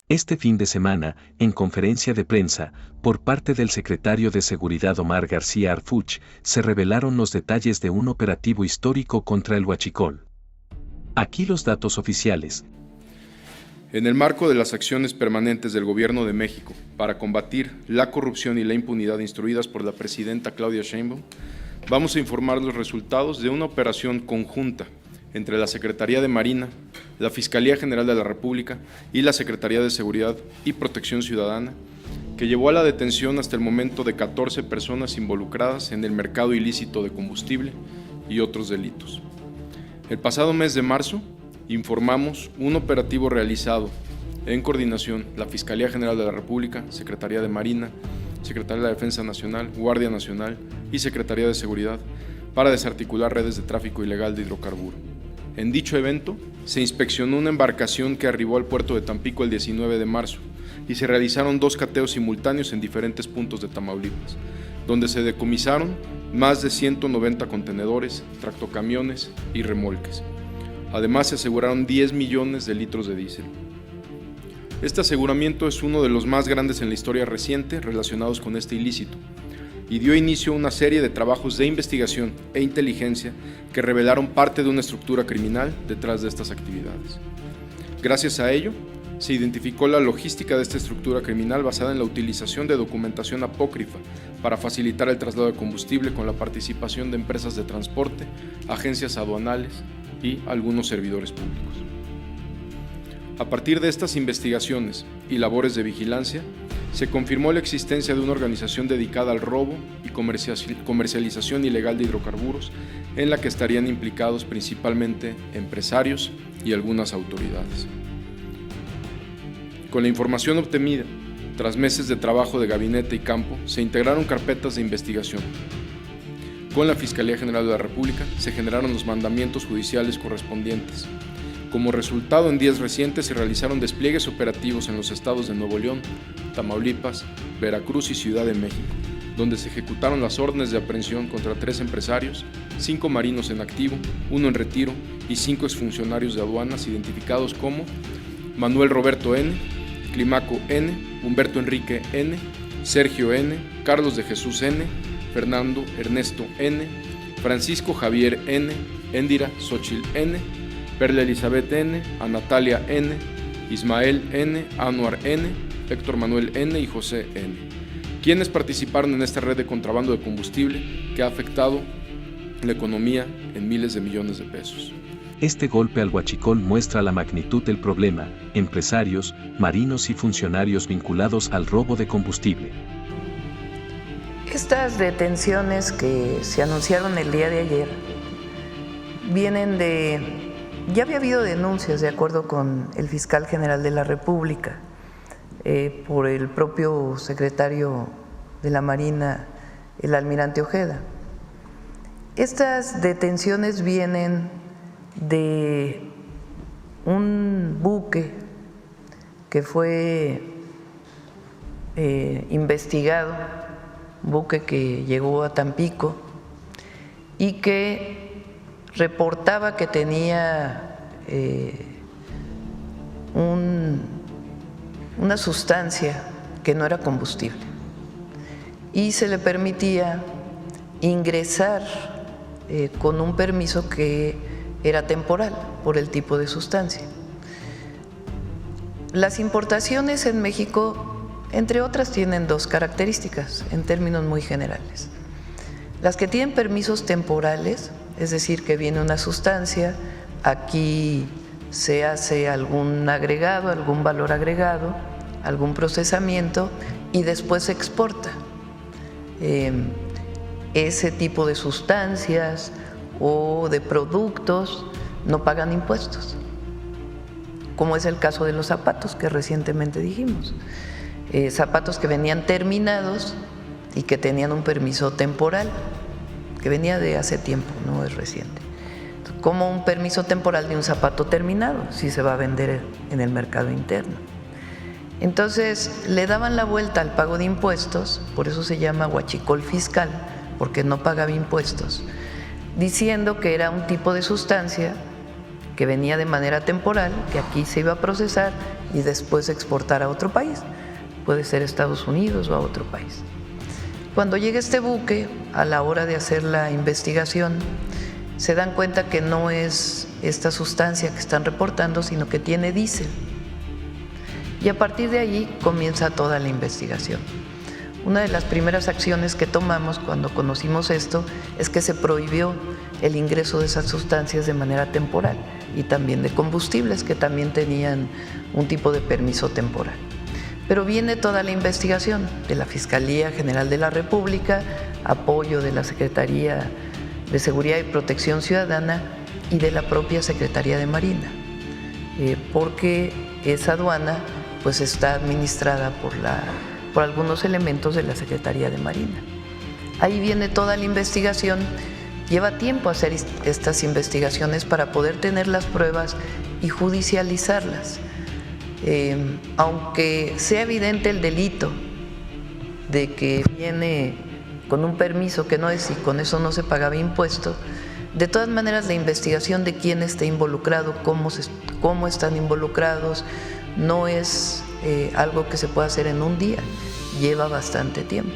Este fin de semana, en conferencia de prensa, por parte del secretario de Seguridad Omar García Harfuch, se revelaron los detalles de un operativo histórico contra el huachicol. Aquí los datos oficiales. En el marco de las acciones permanentes del Gobierno de México para combatir la corrupción y la impunidad instruidas por la presidenta Claudia Sheinbaum, vamos a informar los resultados de una operación conjunta entre la Secretaría de Marina, la Fiscalía General de la República y la Secretaría de Seguridad y Protección Ciudadana, que llevó a la detención hasta el momento de 14 personas involucradas en el mercado ilícito de combustible y otros delitos. El pasado mes de marzo informamos un operativo realizado en coordinación la Fiscalía General de la República, Secretaría de Marina, Secretaría de la Defensa Nacional, Guardia Nacional y Secretaría de Seguridad para desarticular redes de tráfico ilegal de hidrocarburo. En dicho evento, se inspeccionó una embarcación que arribó al puerto de Tampico el 19 de marzo y se realizaron 2 cateos simultáneos en diferentes puntos de Tamaulipas, donde se decomisaron más de 190 contenedores, tractocamiones y remolques. Además, se aseguraron 10 millones de litros de diésel. Este aseguramiento es uno de los más grandes en la historia reciente relacionados con este ilícito, y dio inicio a una serie de trabajos de investigación e inteligencia que revelaron parte de una estructura criminal detrás de estas actividades. Gracias a ello, se identificó la logística de esta estructura criminal basada en la utilización de documentación apócrifa para facilitar el traslado de combustible con la participación de empresas de transporte, agencias aduanales y algunos servidores públicos. A partir de estas investigaciones y labores de vigilancia, se confirmó la existencia de una organización dedicada al robo y comercialización ilegal de hidrocarburos, en la que estarían implicados principalmente empresarios y algunas autoridades. Con la información obtenida, tras meses de trabajo de gabinete y campo, se integraron carpetas de investigación. Con la Fiscalía General de la República se generaron los mandamientos judiciales correspondientes. Como resultado, en días recientes se realizaron despliegues operativos en los estados de Nuevo León, Tamaulipas, Veracruz y Ciudad de México, donde se ejecutaron las órdenes de aprehensión contra 3 empresarios, 5 marinos en activo, 1 en retiro y 5 exfuncionarios de aduanas identificados como Manuel Roberto N., Climaco N., Humberto Enrique N., Sergio N., Carlos de Jesús N., Fernando Ernesto N., Francisco Javier N., Endira Xochitl N., Perla Elizabeth N., Anatalia N., Ismael N., Anuar N., Héctor Manuel N. y José N., quienes participaron en esta red de contrabando de combustible que ha afectado la economía en miles de millones de pesos. Este golpe al huachicol muestra la magnitud del problema: empresarios, marinos y funcionarios vinculados al robo de combustible. Estas detenciones que se anunciaron el día de ayer vienen de... Ya había habido denuncias, de acuerdo con el fiscal general de la República, por el propio secretario de la Marina, el almirante Ojeda. Estas detenciones vienen de un buque que fue investigado, un buque que llegó a Tampico y que reportaba que tenía una sustancia que no era combustible y se le permitía ingresar con un permiso que era temporal por el tipo de sustancia. Las importaciones en México, entre otras, tienen 2 características en términos muy generales. Las que tienen permisos temporales, es decir, que viene una sustancia, aquí se hace algún agregado, algún valor agregado, algún procesamiento y después se exporta. Ese tipo de sustancias o de productos no pagan impuestos, como es el caso de los zapatos que recientemente dijimos. Zapatos que venían terminados y que tenían un permiso temporal, que venía de hace tiempo, no es reciente. Como un permiso temporal de un zapato terminado, si se va a vender en el mercado interno. Entonces, le daban la vuelta al pago de impuestos, por eso se llama huachicol fiscal, porque no pagaba impuestos, diciendo que era un tipo de sustancia que venía de manera temporal, que aquí se iba a procesar y después exportar a otro país. Puede ser Estados Unidos o a otro país. Cuando llega este buque, a la hora de hacer la investigación, se dan cuenta que no es esta sustancia que están reportando, sino que tiene diésel. Y a partir de allí comienza toda la investigación. Una de las primeras acciones que tomamos cuando conocimos esto es que se prohibió el ingreso de esas sustancias de manera temporal y también de combustibles que también tenían un tipo de permiso temporal. Pero viene toda la investigación de la Fiscalía General de la República, apoyo de la Secretaría de Seguridad y Protección Ciudadana y de la propia Secretaría de Marina, porque esa aduana pues está administrada por algunos elementos de la Secretaría de Marina. Ahí viene toda la investigación, lleva tiempo hacer estas investigaciones para poder tener las pruebas y judicializarlas. Aunque sea evidente el delito de que viene con un permiso que no es y con eso no se pagaba impuesto, de todas maneras la investigación de quién está involucrado, cómo están involucrados, no es algo que se pueda hacer en un día, lleva bastante tiempo.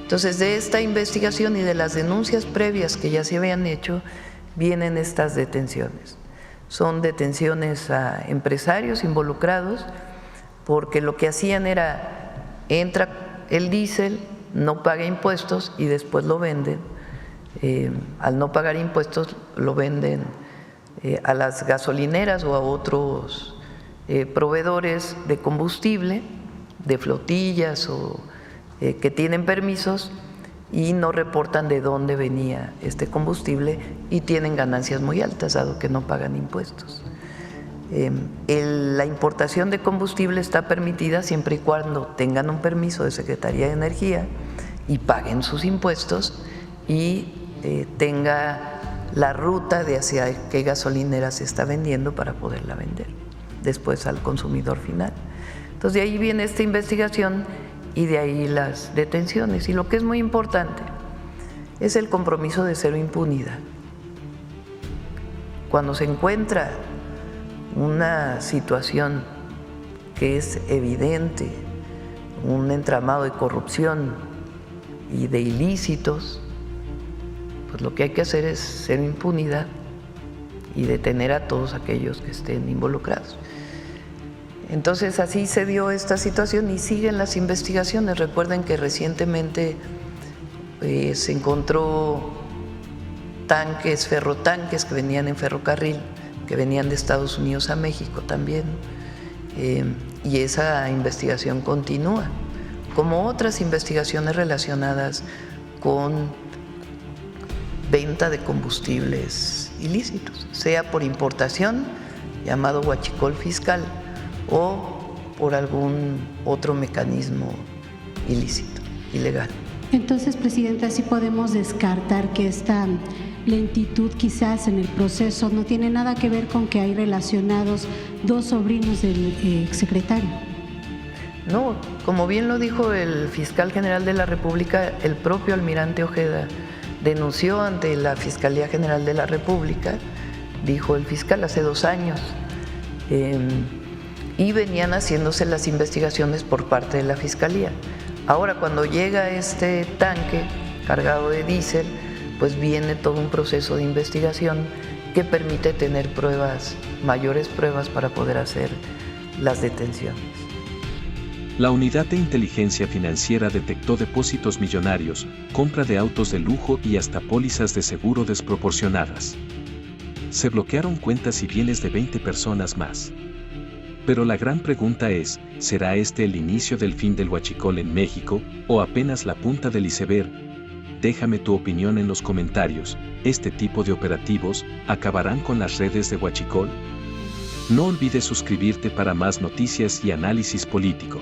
Entonces, de esta investigación y de las denuncias previas que ya se habían hecho, vienen estas detenciones. Son detenciones a empresarios involucrados, porque lo que hacían era, entra el diésel, no paga impuestos y después lo venden. Al no pagar impuestos lo venden a las gasolineras o a otros proveedores de combustible, de flotillas o que tienen permisos y no reportan de dónde venía este combustible y tienen ganancias muy altas dado que no pagan impuestos. La importación de combustible está permitida siempre y cuando tengan un permiso de Secretaría de Energía y paguen sus impuestos y tenga la ruta de hacia qué gasolinera se está vendiendo para poderla vender después al consumidor final. Entonces de ahí viene esta investigación y de ahí las detenciones. Y lo que es muy importante es el compromiso de cero impunidad. Cuando se encuentra una situación que es evidente, un entramado de corrupción y de ilícitos, pues lo que hay que hacer es cero impunidad y detener a todos aquellos que estén involucrados. Entonces así se dio esta situación y siguen las investigaciones. Recuerden que recientemente se encontró tanques, ferrotanques que venían en ferrocarril, que venían de Estados Unidos a México también, y esa investigación continúa, como otras investigaciones relacionadas con venta de combustibles ilícitos, sea por importación, llamado huachicol fiscal, o por algún otro mecanismo ilícito, ilegal. Entonces, Presidenta, sí podemos descartar que esta lentitud quizás en el proceso no tiene nada que ver con que hay relacionados dos sobrinos del exsecretario. No, como bien lo dijo el fiscal general de la República, el propio almirante Ojeda denunció ante la Fiscalía General de la República, dijo el fiscal, hace 2 años, y venían haciéndose las investigaciones por parte de la Fiscalía. Ahora, cuando llega este tanque cargado de diésel, pues viene todo un proceso de investigación que permite tener pruebas, mayores pruebas para poder hacer las detenciones. La Unidad de Inteligencia Financiera detectó depósitos millonarios, compra de autos de lujo y hasta pólizas de seguro desproporcionadas. Se bloquearon cuentas y bienes de 20 personas más. Pero la gran pregunta es, ¿será este el inicio del fin del huachicol en México, o apenas la punta del iceberg? Déjame tu opinión en los comentarios. ¿Este tipo de operativos acabarán con las redes de huachicol? No olvides suscribirte para más noticias y análisis político.